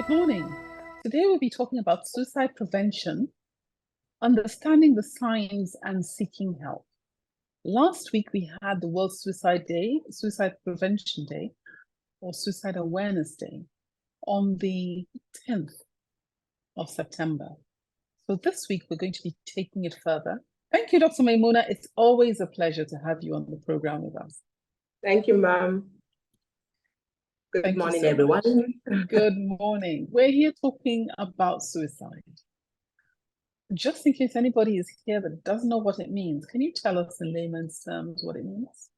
Good morning. Today we'll be talking about suicide prevention, understanding the signs and seeking help. Last week we had the World Suicide Day, Suicide Prevention Day, or Suicide Awareness Day on the 10th of September. So this week we're going to be taking it further. Thank you, Dr. Maymunah. It's always a pleasure to have you on the program with us. Thank you, ma'am. Good morning, everyone. Good morning. We're here talking about suicide. Just in case anybody is here that doesn't know what it means, can you tell us in layman's terms what it means?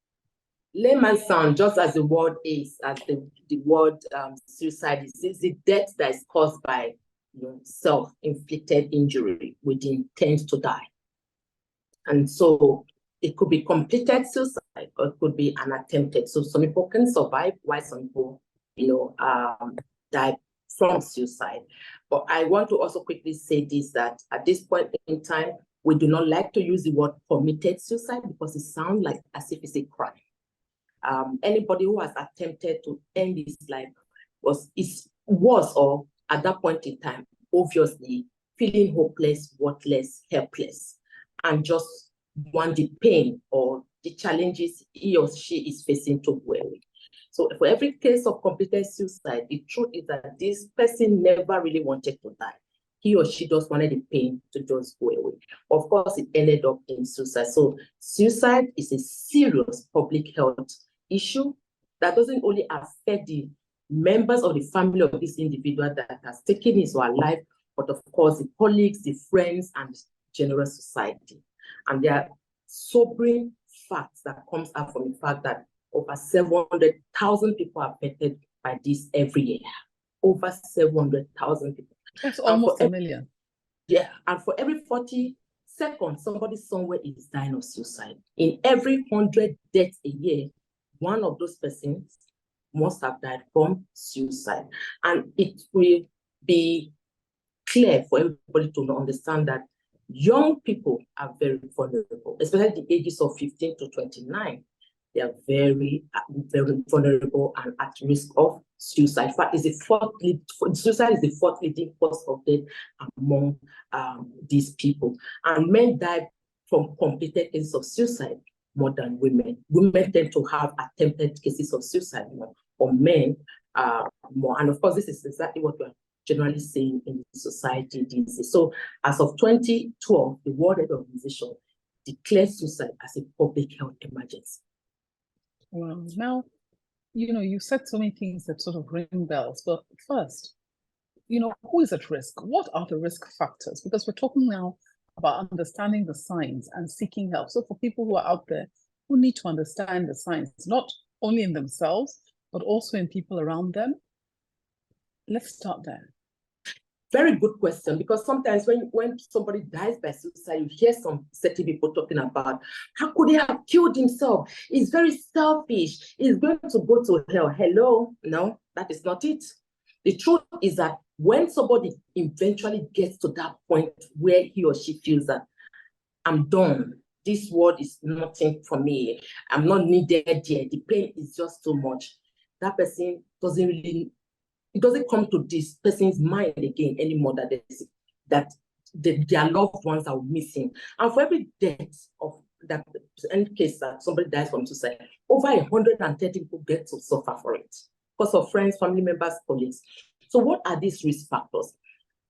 Layman's terms, just as the word is, as the word suicide is the death that is caused by self-inflicted injury with the intent to die. And so it could be completed suicide or it could be an attempted. So some people can survive while some people, die from suicide. But I want to also quickly say this, that at this point in time, we do not like to use the word committed suicide because it sounds like as if it's a crime. Anybody who has attempted to end his life was or at that point in time, obviously feeling hopeless, worthless, helpless, and just want the pain or the challenges he or she is facing to go away. So for every case of completed suicide, the truth is that this person never really wanted to die. He or she just wanted the pain to just go away. Of course, it ended up in suicide. So suicide is a serious public health issue that doesn't only affect the members of the family of this individual that has taken his or her life, but of course, the colleagues, the friends, and the general society. And there are sobering facts that comes out from the fact that over 700,000 people are affected by this every year. Over 700,000 people. That's almost a million. Yeah, and for every 40 seconds, somebody somewhere is dying of suicide. In every 100 deaths a year, one of those persons must have died from suicide. And it will be clear for everybody to understand that young people are very vulnerable, especially the ages of 15 to 29. They are very, very vulnerable and at risk of suicide. In fact, suicide is the fourth leading cause of death among these people. And men die from completed cases of suicide more than women. Women tend to have attempted cases of suicide more, or men more. And of course, this is exactly what we are generally seeing in society these days. So as of 2012, the World Health Organization declared suicide as a public health emergency. Well, now, you said so many things that sort of ring bells, but first, who is at risk? What are the risk factors? Because we're talking now about understanding the signs and seeking help. So for people who are out there who need to understand the signs, not only in themselves, but also in people around them, let's start there. Very good question, because sometimes when somebody dies by suicide, you hear some certain people talking about, how could he have killed himself? He's very selfish. He's going to go to hell. Hello? No, that is not it. The truth is that when somebody eventually gets to that point where he or she feels that I'm done, this world is nothing for me, I'm not needed here, the pain is just too much, that person it doesn't come to this person's mind again anymore that their loved ones are missing. And for every death of that, any case that somebody dies from suicide, over 130 people get to suffer for it because of friends, family members, colleagues. So what are these risk factors?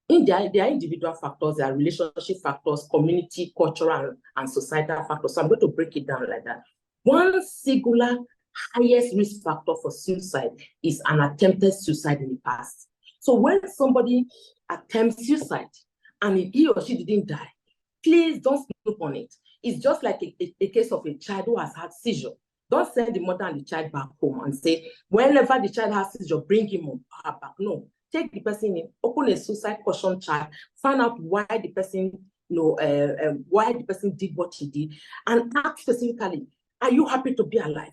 There are individual factors, there are relationship factors, community, cultural, and societal factors. So I'm going to break it down like that. One singular highest risk factor for suicide is an attempted suicide in the past. So when somebody attempts suicide and he or she didn't die, please don't look on it. It's just like a case of a child who has had seizure. Don't send the mother and the child back home and say, whenever the child has seizure, bring him back. No, take the person in, open a suicide caution chart, find out why the person, why the person did what he did, and ask specifically, are you happy to be alive?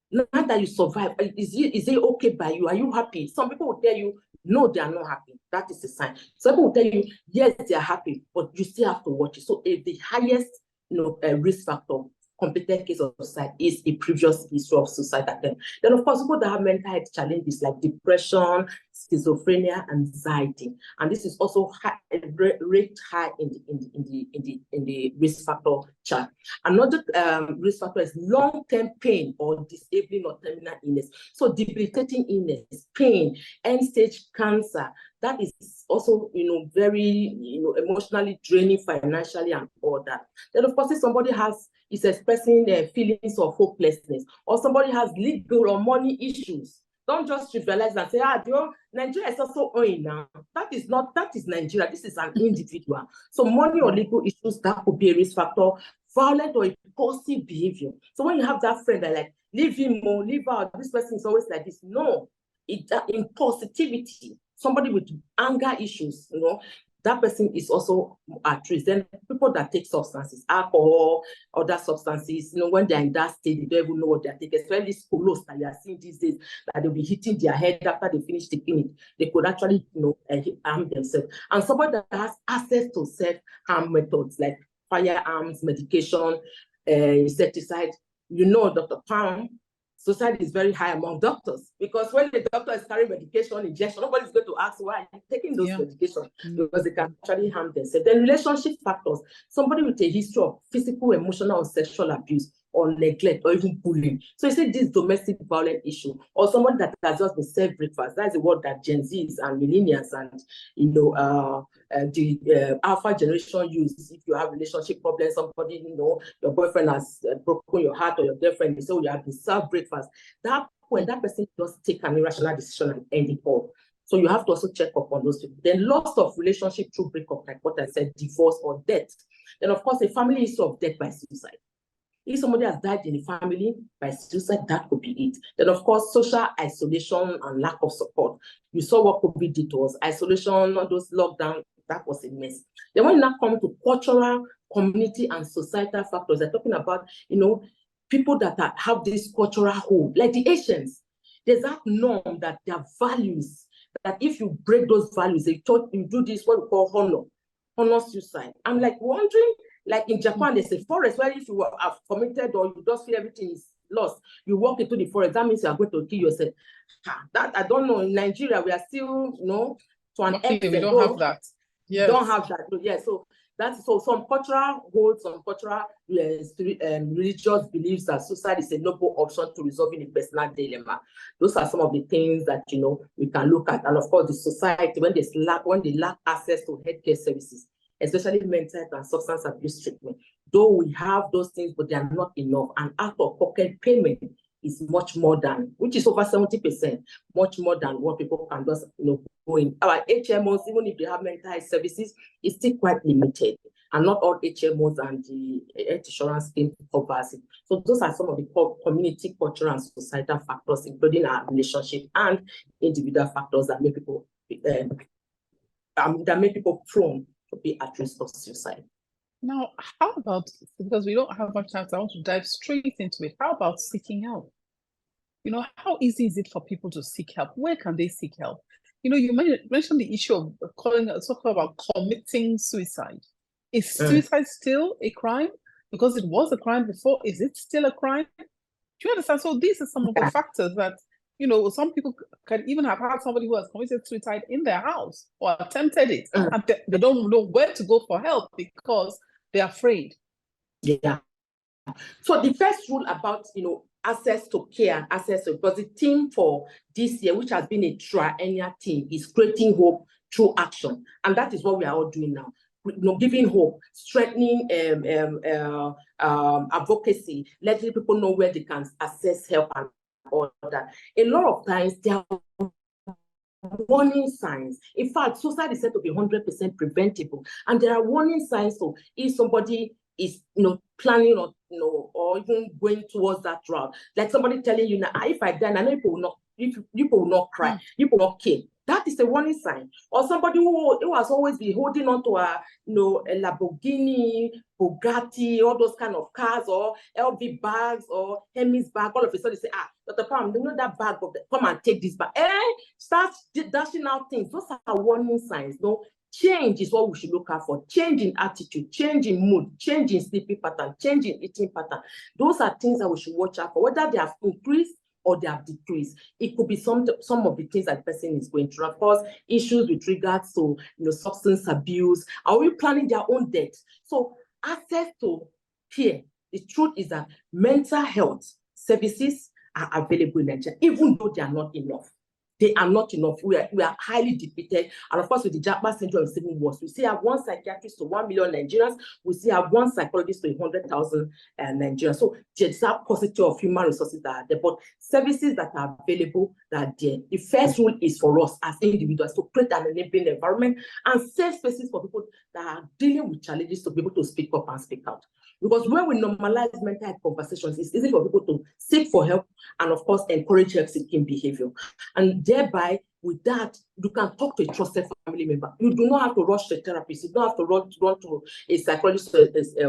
Now that you survive, is it okay by you? Are you happy? Some people will tell you, no, they are not happy. That is a sign. Some people will tell you, yes, they are happy, but you still have to watch it. So the highest risk factor completed case of suicide is a previous history of suicide attempt. Then, of course, people that have mental health challenges like depression, schizophrenia, anxiety, and this is also ranked high in the risk factor chart. Another risk factor is long-term pain or disabling or terminal illness. So debilitating illness, pain, end-stage cancer, that is also, very, emotionally draining financially and all that. Then, of course, if somebody is expressing feelings of hopelessness, or somebody has legal or money issues, don't just trivialize and say, Nigeria is also owing now. That is Nigeria. This is an individual. So money or legal issues, that could be a risk factor. Violent or impulsive behavior. So when you have that friend that like, leave him or leave out, this person is always like this. No, impulsivity. Somebody with anger issues, that person is also at risk. Then people that take substances, alcohol, other substances, when they're in that state, they don't even know what they're taking, especially scholos that you are seeing these days, that they'll be hitting their head after they finish taking it. They could actually, harm themselves. And somebody that has access to self-harm methods like firearms, medication, insecticide, Dr. Pam, suicide is very high among doctors, because when the doctor is carrying medication, injection, nobody's going to ask why are you taking those medications, because they can actually harm themselves. Then relationship factors, somebody with a history of physical, emotional, or sexual abuse, or neglect, or even bullying. So you say this domestic violence issue, or somebody that has just been served breakfast. That's the word that Gen Zs and millennials and the alpha generation use. If you have relationship problems, somebody, your boyfriend has broken your heart, or your girlfriend, so you have been served breakfast. That when that person does take an irrational decision and end it all. So you have to also check up on those people. Then loss of relationship through breakup, like what I said, divorce or death. Then of course, a family issue of death by suicide. If somebody has died in the family by suicide, that could be it. Then, of course, social isolation and lack of support. You saw what COVID did to us. Isolation, all those lockdowns, that was a mess. Then when you now come to cultural, community, and societal factors, they're talking about, people that have this cultural hold, like the Asians. There's that norm that their values, that if you break those values, they thought you do this, what we call honor suicide. I'm like wondering, like in Japan, there's a forest where if you have committed or you just feel everything is lost, you walk into the forest, that means you are going to kill yourself. That I don't know. In Nigeria, we are still, to an extent. We don't have that. Yes. Don't have that. Yeah. So that's some cultural goals, some cultural religious beliefs that suicide is a noble option to resolving a personal dilemma. Those are some of the things that we can look at. And of course, the society, when they lack access to healthcare services, especially mental health and substance abuse treatment. Though we have those things, but they are not enough. And out-of-pocket payment is much more than, which is over 70%, much more than what people can just, go in. Our HMOs, even if they have mental health services, it's still quite limited. And not all HMOs and the health insurance scheme covers it. So those are some of the community, cultural, and societal factors, including our relationship and individual factors that make people prone to be at risk of suicide. Now, how about, because we don't have much time, so I want to dive straight into it. How about seeking help? How easy is it for people to seek help? Where can they seek help? You mentioned the issue of talking about committing suicide. Is suicide still a crime? Because it was a crime before, is it still a crime? Do you understand? So these are some of the factors that, some people can even have had somebody who has committed suicide in their house or attempted it, and they don't know where to go for help because they're afraid. Yeah. So the first rule about, access to care and access to, because the theme for this year, which has been a triennial theme, is creating hope through action. And that is what we are all doing now. Giving hope, strengthening advocacy, letting people know where they can access help and all that. A lot of times there are warning signs. In fact, suicide is said to be 100% preventable, and there are warning signs. So if somebody is planning or even going towards that route, like somebody telling you, now if I die, I know people will not cry, people will not kill. That is a warning sign. Or somebody who has always been holding on to a Lamborghini, Bugatti, all those kind of cars, or LV bags, or Hermes bag. All of a sudden, say, Dr. Pam, that bag come and take this bag. Start dashing out things. Those are warning signs. change is what we should look out for. Change in attitude, change in mood, change in sleeping pattern, change in eating pattern. Those are things that we should watch out for, whether they have increased or they have decreased. It could be some of the things that the person is going through. Of course, issues with regards to substance abuse. Are we planning their own death? So access to care. The truth is that mental health services are available in Nigeria, even though they are not enough. They are not enough. We are highly depleted. And of course, with the Japa syndrome is even worse. We still have one psychiatrist to 1 million Nigerians. We still have one psychologist to 100,000 Nigerians. So there's that paucity of human resources that are there. But services that are available, that are there. The first rule is for us as individuals to create an enabling environment and safe spaces for people that are dealing with challenges to be able to speak up and speak out. Because when we normalize mental health conversations, it's easy for people to seek for help and, of course, encourage help-seeking behavior. And thereby, with that, you can talk to a trusted family member. You do not have to rush to a therapist. You don't have to run to a psychologist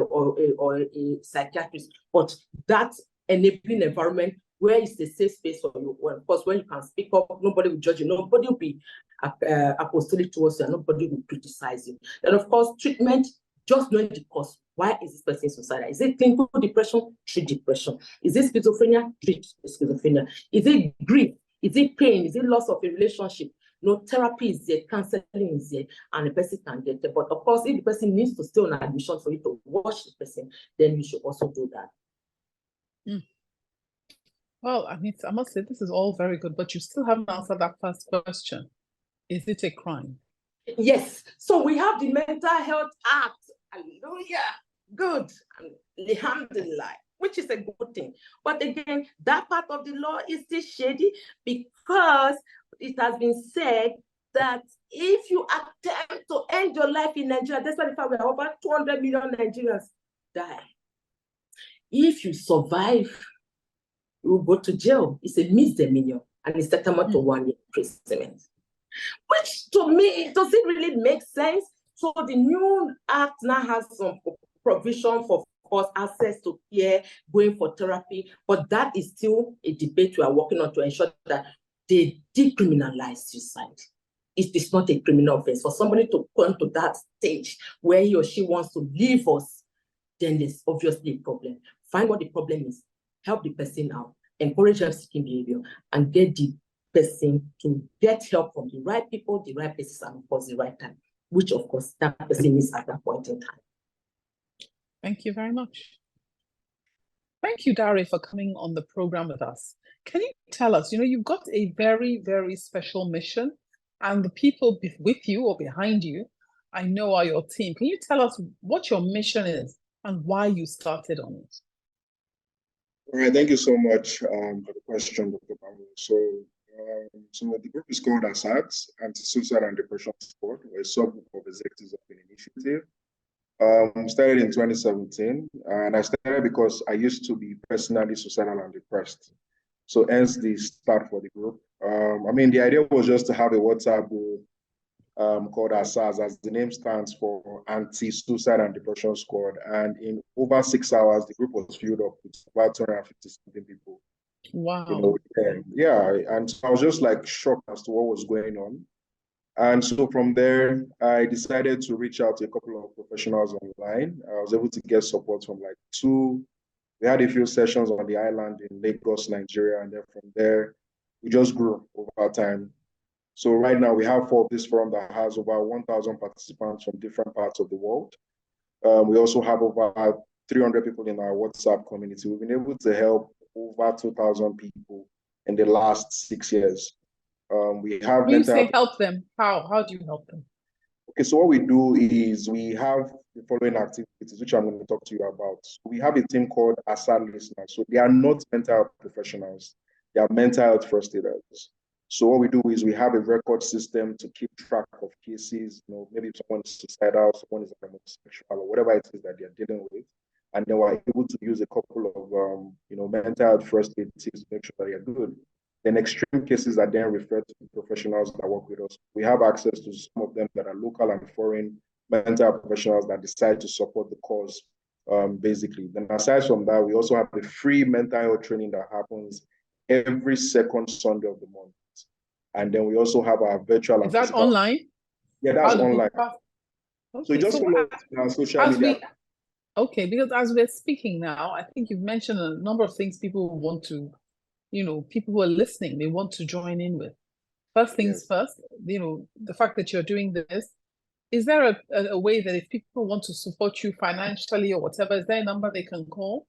or a psychiatrist. But that enabling environment where it's a safe space for you, well, of course, when you can speak up, nobody will judge you. Nobody will be apostolic towards you, and nobody will criticize you. And, of course, treatment, just knowing the cause. Why is this person suicidal? Is it clinical depression? Treat depression. Is it schizophrenia? Treat schizophrenia. Is it grief? Is it pain? Is it loss of a relationship? No, therapy is there, counseling is there, and the person can get there. But of course, if the person needs to stay on admission for you to watch the person, then you should also do that. Well, I must say this is all very good, but you still haven't answered that first question. Is it a crime? Yes. So we have the Mental Health Act. Hallelujah. Good. Alhamdulillah, which is a good thing. But again, that part of the law is still shady because it has been said that if you attempt to end your life in Nigeria, that's why we have over 200 million Nigerians die. If you survive, you will go to jail. It's a misdemeanor and it's tantamount to 1 year imprisonment. Which to me, does it really make sense? So the new act now has some provision for, of course, access to care, going for therapy, but that is still a debate we are working on to ensure that they decriminalize suicide. It is not a criminal offense. For somebody to come to that stage where he or she wants to leave us, then there's obviously a problem. Find what the problem is, help the person out, encourage help-seeking behavior, and get the person to get help from the right people, the right places, and of course the right time, which of course that person needs at that point in time. Thank you very much. Thank you, Dare, for coming on the program with us. Can you tell us, you've got a very, very special mission, and the people with you or behind you, I know are your team. Can you tell us what your mission is and why you started on it? All right, thank you so much for the question, Dr. Pamela. So the group is called ASADS, Anti-Suicide and Depression Support. We're a subgroup of executives of an initiative. Started in 2017, and I started because I used to be personally suicidal and depressed. So hence the start for the group. The idea was just to have a WhatsApp group called ASADS, as the name stands for Anti-Suicide and Depression Squad. And in over 6 hours, the group was filled up with about 250 something people. Wow. And so I was just like shocked as to what was going on. And so from there, I decided to reach out to a couple of professionals online. I was able to get support from like two. We had a few sessions on the island in Lagos, Nigeria. And then from there, we just grew over time. So right now we have 4 of this forum that has over 1,000 participants from different parts of the world. We also have over 300 people in our WhatsApp community. We've been able to help over 2,000 people in the last 6 years. We have. When you say help them, how do you help them? Okay, so what we do is we have the following activities, which I'm going to talk to you about. We have a team called ASAD listeners. So they are not mental health professionals. They are mental health first aiders. So what we do is we have a record system to keep track of cases. Maybe if someone is suicidal, someone is homosexual, or whatever it is that they're dealing with. And then we're able to use a couple of, mental health first aid tips to make sure that they're good. Then extreme cases are then referred to the professionals that work with us. We have access to some of them that are local and foreign mental health professionals that decide to support the cause, basically. Then aside from that, we also have the free mental health training that happens every second Sunday of the month. And then we also have our virtual. Is that online? Yeah, that's online. Okay, so just follow our social media. Okay, because as we're speaking now, I think you've mentioned a number of things people want to, people who are listening, they want to join in with. First things first, the fact that you're doing this, is there a way that if people want to support you financially or whatever, is there a number they can call?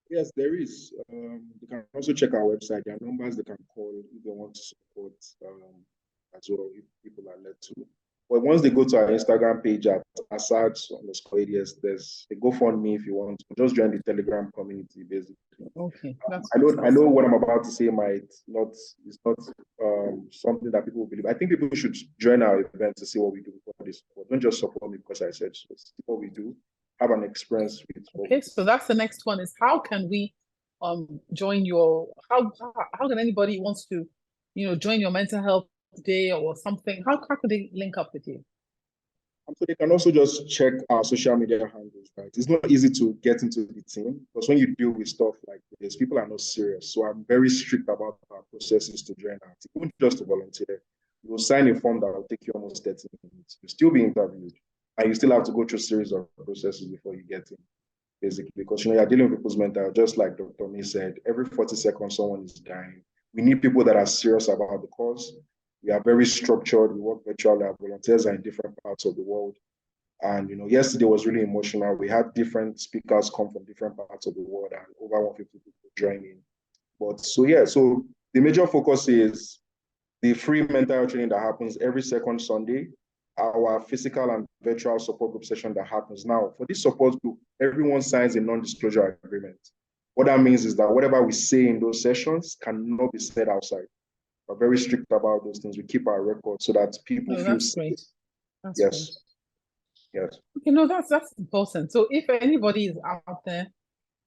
Yes, there is. They can also check our website. There are numbers they can call if they want to support as well, if people are led to. But once they go to our Instagram page at Asad_ADS, there's a GoFundMe if you want to. Just join the Telegram community, basically. Okay. I know what I'm about to say it's not something that people will believe. I think people should join our event to see what we do for this support. Don't just support me because I said so. See what we do. Have an experience with. Okay, so that's the next one is how can we join your how can anybody who wants to join your mental health day or something, how could they link up with you? So they can also just check our social media handles, right? It's not easy to get into the team because when you deal with stuff like this, people are not serious. So I'm very strict about our processes to join our team, even just to volunteer. You will sign a form that will take you almost 30 minutes. You'll still be interviewed, and you still have to go through a series of processes before you get in, basically, because you're dealing with people's mental health, just like Dr. May said, every 40 seconds someone is dying. We need people that are serious about the cause. We are very structured. We work virtually. Our volunteers are in different parts of the world. And, yesterday was really emotional. We had different speakers come from different parts of the world and over 150 people joining. So the major focus is the free mental health training that happens every second Sunday, our physical and virtual support group session that happens now. For this support group, everyone signs a non-disclosure agreement. What that means is that whatever we say in those sessions cannot be said outside. We're very strict about those things. We keep our records so that people feel that's safe. great. That's yes. Great. Yes. That's important. So if anybody is out there,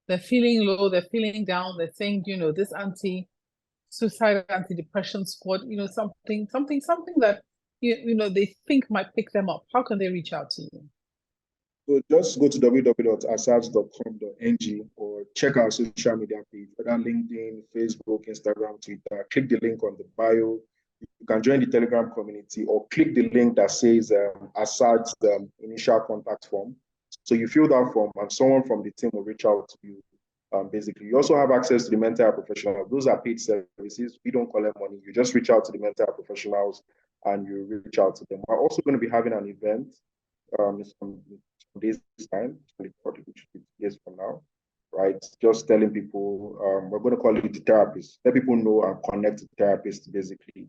they're feeling low, they're feeling down, they're saying, this anti-suicide, anti-depression squad, something that they think might pick them up. How can they reach out to you? So just go to www.asabs.com.ng or check our social media page, whether LinkedIn, Facebook, Instagram, Twitter. Click the link on the bio. You can join the Telegram community or click the link that says Asad's initial contact form. So you fill that form and someone from the team will reach out to you. Basically, you also have access to the mental health professionals. Those are paid services. We don't collect money. You just reach out to the mental health professionals and you reach out to them. We're also going to be having an event some days time, 40 days from now, right? Just telling people, we're going to call it the therapist. Let people know and connect to therapists basically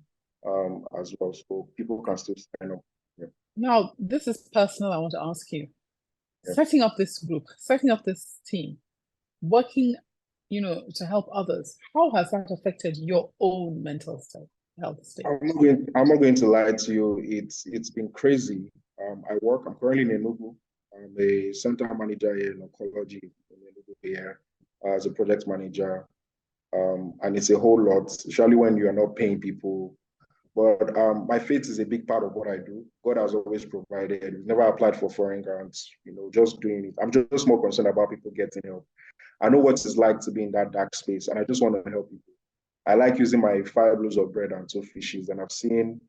as well. So people can still sign up. Yeah. Now, this is personal. I want to ask you, setting up this group, setting up this team, working, to help others, how has that affected your own mental health state? I'm not going to lie to you. It's been crazy. I'm currently in Enugu. I'm a center manager here in oncology in Enugu here as a project manager. And it's a whole lot, especially when you are not paying people. But my faith is a big part of what I do. God has always provided. We've never applied for foreign grants, just doing it. I'm just more concerned about people getting help. I know what it's like to be in that dark space, and I just want to help people. I like using my 5 loaves of bread and 2 fishes, and I've seen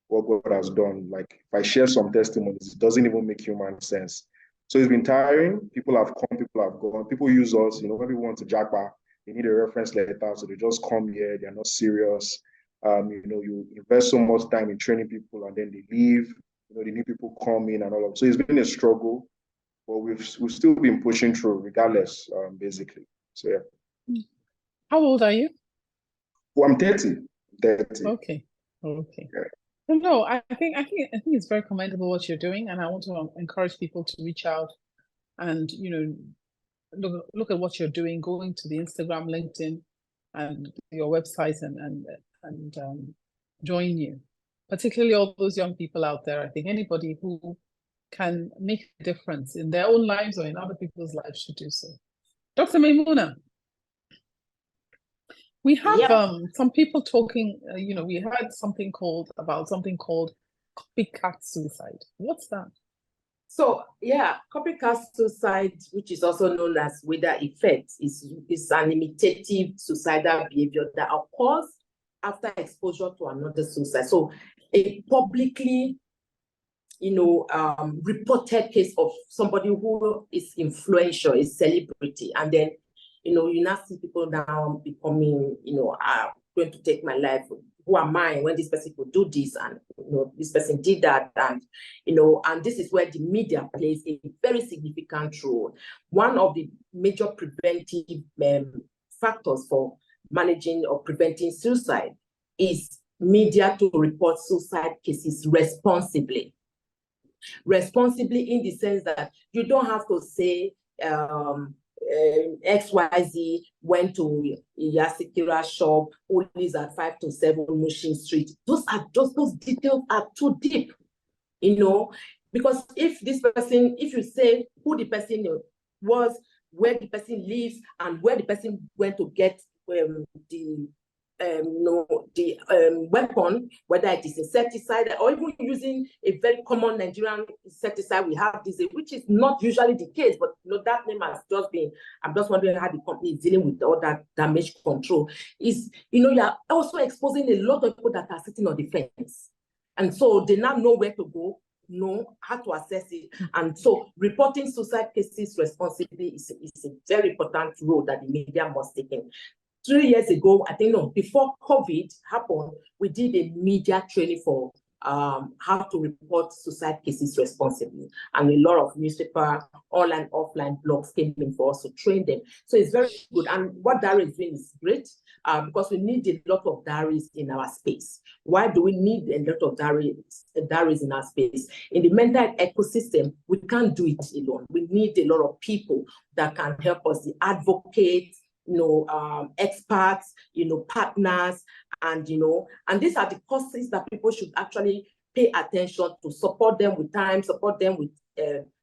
what God has done. Like, if I share some testimonies, it doesn't even make human sense. So it's been tiring. People have come, people have gone. People use us, when people want to jackpot, they need a reference letter, so they just come here. They're not serious. You invest so much time in training people, and then they leave. They need people come in and all of. So it's been a struggle, but we've still been pushing through, regardless, basically. So yeah. How old are you? Well, I'm 30. 30. Okay. Yeah. No, I think it's very commendable what you're doing, and I want to encourage people to reach out and look at what you're doing, going to the Instagram, LinkedIn, and your website, and join you. Particularly all those young people out there. I think anybody who can make a difference in their own lives or in other people's lives should do so. Dr. Maymunah, we have some people talking, we heard something called copycat suicide. What's that? So yeah, copycat suicide, which is also known as wither effect, is an imitative suicidal behavior that occurs after exposure to another suicide. So a publicly reported case of somebody who is influential, is celebrity, and then, you now see people now becoming, going to take my life. Who am I when this person could do this, and this person did that, and and this is where the media plays a very significant role. One of the major preventive factors for managing or preventing suicide is media to report suicide cases responsibly. Responsibly in the sense that you don't have to say XYZ went to Yasikira shop, who lives at 5 to 7 Mushin Street. Those details are too deep, because if you say who the person was, where the person lives, and where the person went to get the weapon, whether it is insecticide or even using a very common Nigerian insecticide we have this, which is not usually the case, but that name has just been, I'm just wondering how the company is dealing with all that damage control. Is, you are also exposing a lot of people that are sitting on the fence. And so they now know where to go, know how to assess it. And so reporting suicide cases responsibly is a very important role that the media must take in. 3 years ago, I think, before COVID happened, we did a media training for how to report suicide cases responsibly. And a lot of newspaper, online, offline blogs came in for us to train them. So it's very good. And what Dare is doing is great because we need a lot of diaries in our space. Why do we need a lot of diaries in our space? In the mental health ecosystem, we can't do it alone. We need a lot of people that can help us, the advocates, experts, partners, and these are the causes that people should actually pay attention to, support them with time, support them with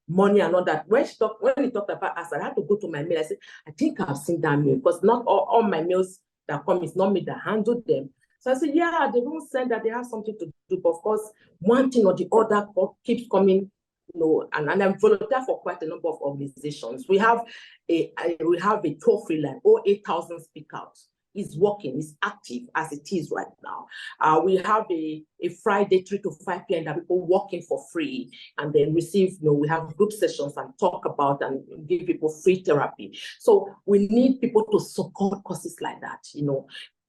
money and all that. When he talked about us, I had to go to my mail. I said, I think I've seen that mail, because not all my mails that come, it's not me that handled them. So I said, yeah, they don't send that they have something to do, but of course, one thing or the other keeps coming. And I'm volunteer for quite a number of organizations. We have a toll-free line, 8,000 speak out. It's working, it's active as it is right now. We have a Friday 3 to 5 p.m. that people working for free and then receive, we have group sessions and talk about and give people free therapy. So we need people to support causes like that,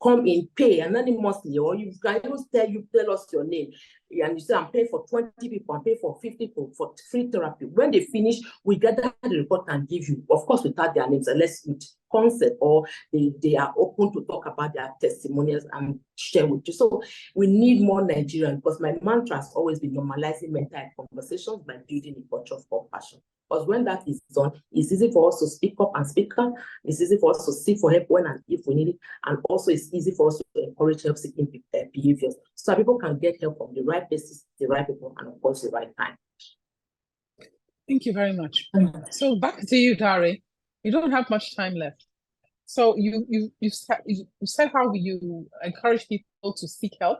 come in, pay anonymously, or you can even tell us your name. And you say, I'm paying for 20 people, I'm paying for 50 people for free therapy. When they finish, we gather the report and give you, of course, without their names, unless with consent or they are open to talk about their testimonials and share with you. So we need more Nigerians, because my mantra has always been normalizing mental health conversations by building a culture of compassion. Because when that is done, it's easy for us to speak up and speak up. It's easy for us to seek for help when and if we need it. And also it's easy for us to encourage help-seeking behaviors, so people can get help from the right places, the right people, and of course the right time. Thank you very much. So back to you, Dare. You don't have much time left. So you said how you encourage people to seek help.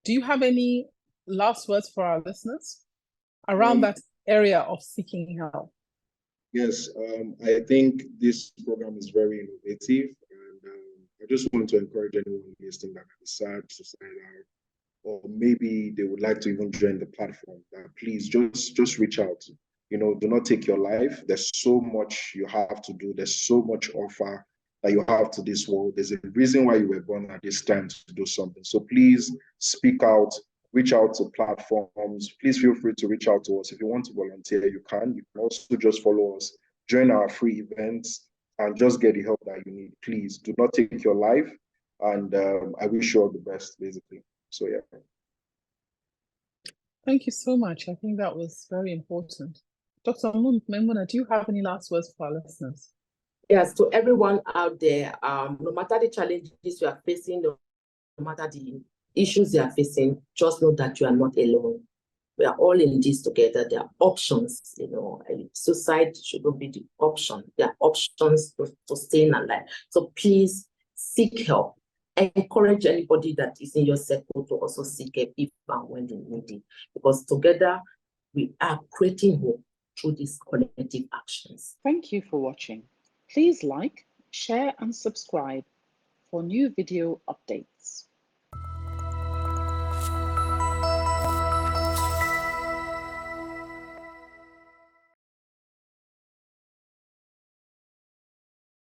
Do you have any last words for our listeners around that area of seeking help? Yes, I think this program is very innovative, and I just want to encourage anyone listening that is sad, suicidal, or maybe they would like to even join the platform, that please just reach out. Do not take your life. There's so much you have to do. There's so much offer that you have to this world. There's a reason why you were born at this time to do something. So please speak out, reach out to platforms. Please feel free to reach out to us. If you want to volunteer, you can. You can also just follow us, join our free events, and just get the help that you need. Please do not take your life. And I wish you all the best, basically. So, yeah. Thank you so much. I think that was very important. Dr. Maymunah, do you have any last words for our listeners? Yes, to everyone out there, no matter the challenges you are facing, no matter the issues you are facing, just know that you are not alone. We are all in this together. There are options, suicide shouldn't be the option. There are options to staying alive. So please seek help. Encourage anybody that is in your circle to also seek help if and when they need it. Because together we are creating hope through these collective actions. Thank you for watching. Please like, share, and subscribe for new video updates.